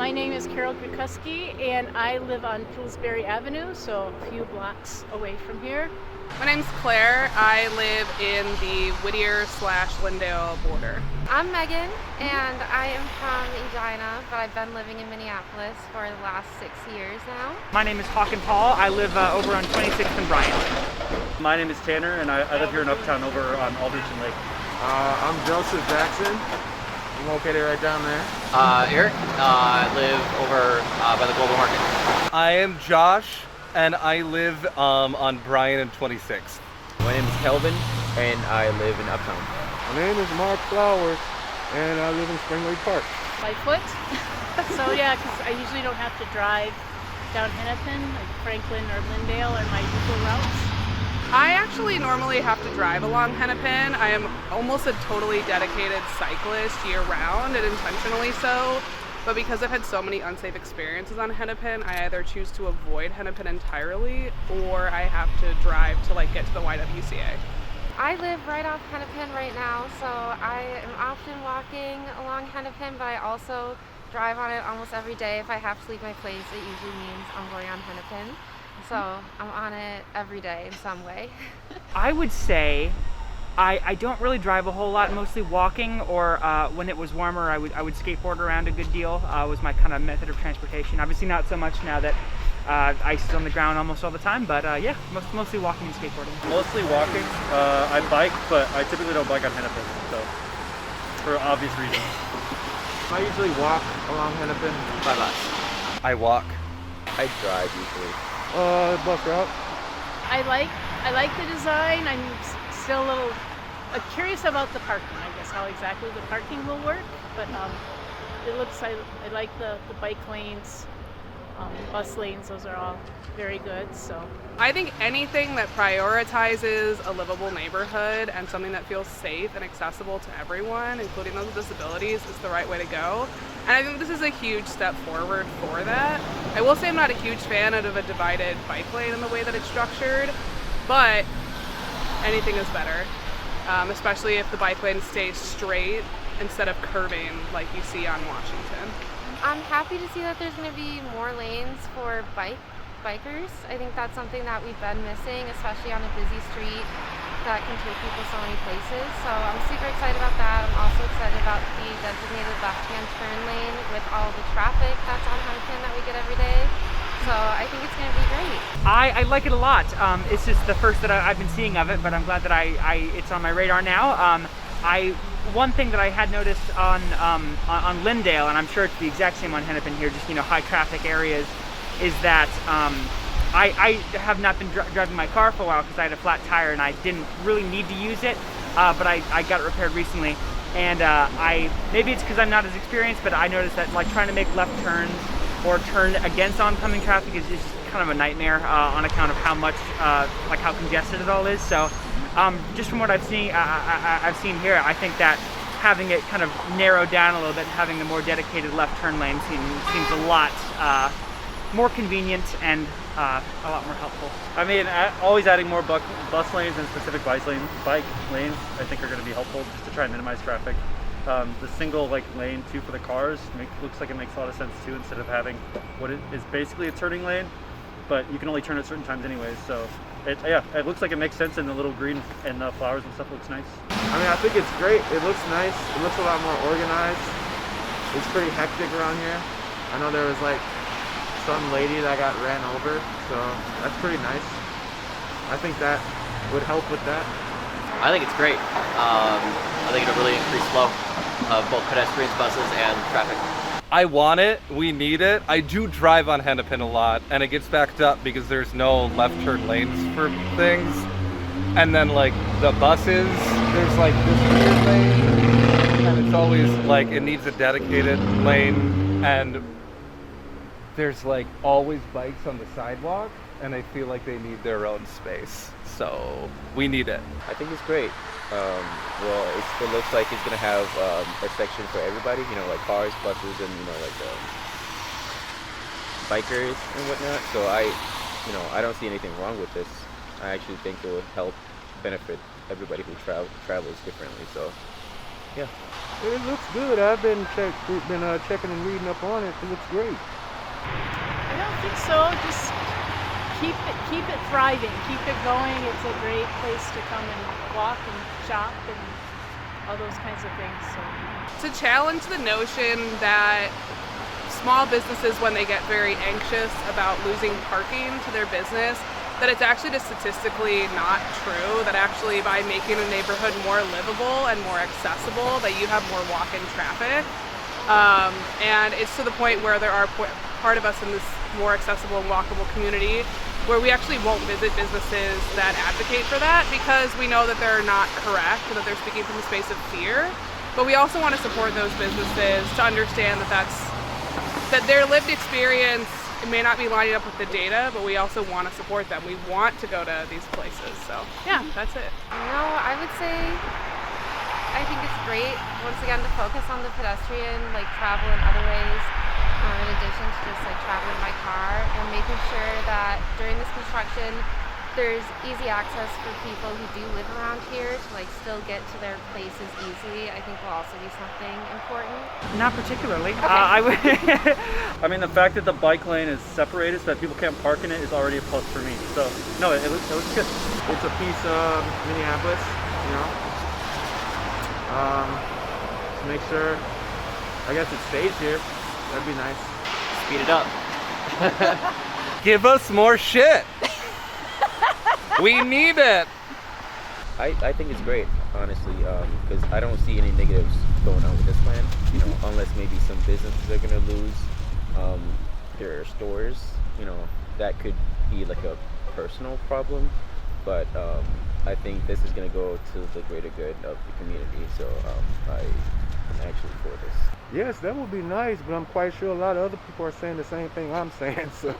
My name is Carol Grukuski, and I live on Pillsbury Avenue, so a few blocks away from here. My name's Claire. I live in the Whittier/Lindale border. I'm Megan, and I am from Edina, but I've been living in Minneapolis for the last 6 years now. My name is Hawken Paul. I live over on 26th and Bryant. My name is Tanner, and I live here in Uptown over on Aldrich and Lake. I'm Joseph Jackson. I'm located right down there. Eric, I live over by the Global Market. I am Josh, and I live on Bryant and 26th. My name is Kelvin, and I live in Uptown. My name is Mark Flowers, and I live in Spring Lake Park. By foot. So yeah, because I usually don't have to drive down Hennepin, like Franklin or Lindale are my usual routes. I actually normally have to drive along Hennepin. I am almost a totally dedicated cyclist year-round, and intentionally so. But because I've had so many unsafe experiences on Hennepin, I either choose to avoid Hennepin entirely, or I have to drive to get to the YWCA. I live right off Hennepin right now, so I am often walking along Hennepin, but I also drive on it almost every day. If I have to leave my place, it usually means I'm going on Hennepin. So I'm on it every day in some way. I would say I don't really drive a whole lot, mostly walking, or when it was warmer, I would skateboard around a good deal. Was my kind of method of transportation. Obviously not so much now that ice is on the ground almost all the time, but yeah, mostly walking and skateboarding. Mostly walking. I bike, but I typically don't bike on Hennepin, so for obvious reasons. I usually walk along Hennepin. By bus. I walk. I drive usually. Bus route. I like the design. I'm still a little curious about the parking, I guess, how exactly the parking will work. But it looks, I like the bike lanes, bus lanes, those are all very good. So I think anything that prioritizes a livable neighborhood and something that feels safe and accessible to everyone, including those with disabilities, is the right way to go. And I think this is a huge step forward for that. I will say I'm not a huge fan of a divided bike lane in the way that it's structured, but anything is better, especially if the bike lane stays straight instead of curving like you see on Washington. I'm happy to see that there's going to be more lanes for bikers. I think that's something that we've been missing, especially on a busy street that can take people so many places. So I'm super excited about that. I'm also excited about the designated left-hand turn lane with all the traffic that's on Hennepin that we get every day. So I think it's going to be great. I like it a lot. It's just the first that I've been seeing of it, but I'm glad that it's on my radar now. One thing that I had noticed on Lindale, and I'm sure it's the exact same on Hennepin here, just high traffic areas, is that I have not been driving my car for a while because I had a flat tire and I didn't really need to use it, but I got it repaired recently, and maybe it's because I'm not as experienced, but I noticed that trying to make left turns or turn against oncoming traffic is just kind of a nightmare on account of how much how congested it all is. So just from what I've seen here, I think that having it kind of narrowed down a little bit, having a more dedicated left turn lane seems a lot more convenient and a lot more helpful. I mean, always adding more bus lanes and specific bike lanes, I think are going to be helpful just to try and minimize traffic. The single lane too for the cars looks like it makes a lot of sense too, instead of having what is basically a turning lane, but you can only turn at certain times anyways. So it looks like it makes sense, and the little green and the flowers and stuff looks nice. I mean, I think it's great. It looks nice. It looks a lot more organized. It's pretty hectic around here. I know there was some lady that got ran over, so that's pretty nice. I think that would help with that. I think it's great. I think it'll really increase flow of both pedestrians, buses, and traffic. I want it. We need it. I do drive on Hennepin a lot, and it gets backed up because there's no left turn lanes for things. And then the buses, there's this weird lane, and it's always it needs a dedicated lane, and there's always bikes on the sidewalk, and I feel like they need their own space. So we need it. I think it's great. It looks like it's gonna have a section for everybody. Cars, buses, and bikers and whatnot. So I don't see anything wrong with this. I actually think it will help benefit everybody who travels differently. So yeah. It looks good. I've been checking and reading up on it. It looks great. I don't think so. Just keep it thriving, keep it going. It's a great place to come and walk and shop and all those kinds of things. So To challenge the notion that small businesses, when they get very anxious about losing parking to their business, that it's actually just statistically not true, that actually by making a neighborhood more livable and more accessible, that you have more walk-in traffic. And it's to the point where there are part of us in this more accessible and walkable community where we actually won't visit businesses that advocate for that because we know that they're not correct and that they're speaking from a space of fear. But we also want to support those businesses to understand that their lived experience, it may not be lining up with the data, but we also want to support them. We want to go to these places. So yeah, that's it. No, I would say I think it's great, once again, to focus on the pedestrian, like travel in other ways, in addition to just like traveling by car, and making sure that during this construction, there's easy access for people who do live around here to like still get to their places easily. I think will also be something important. Not particularly. Okay. I would. I mean, the fact that the bike lane is separated so that people can't park in it is already a plus for me. So, no, it looks good. It's a piece of Minneapolis, you know. To make sure, I guess it stays here. That'd be nice. Speed it up. Give us more shit. We need it. I think it's great, honestly, because I don't see any negatives going on with this plan. You know, unless maybe some businesses are gonna lose their stores. You know, that could be like a personal problem. But I think this is gonna go to the greater good of the community. So I'm actually for this. Yes, that would be nice, but I'm quite sure a lot of other people are saying the same thing I'm saying. So.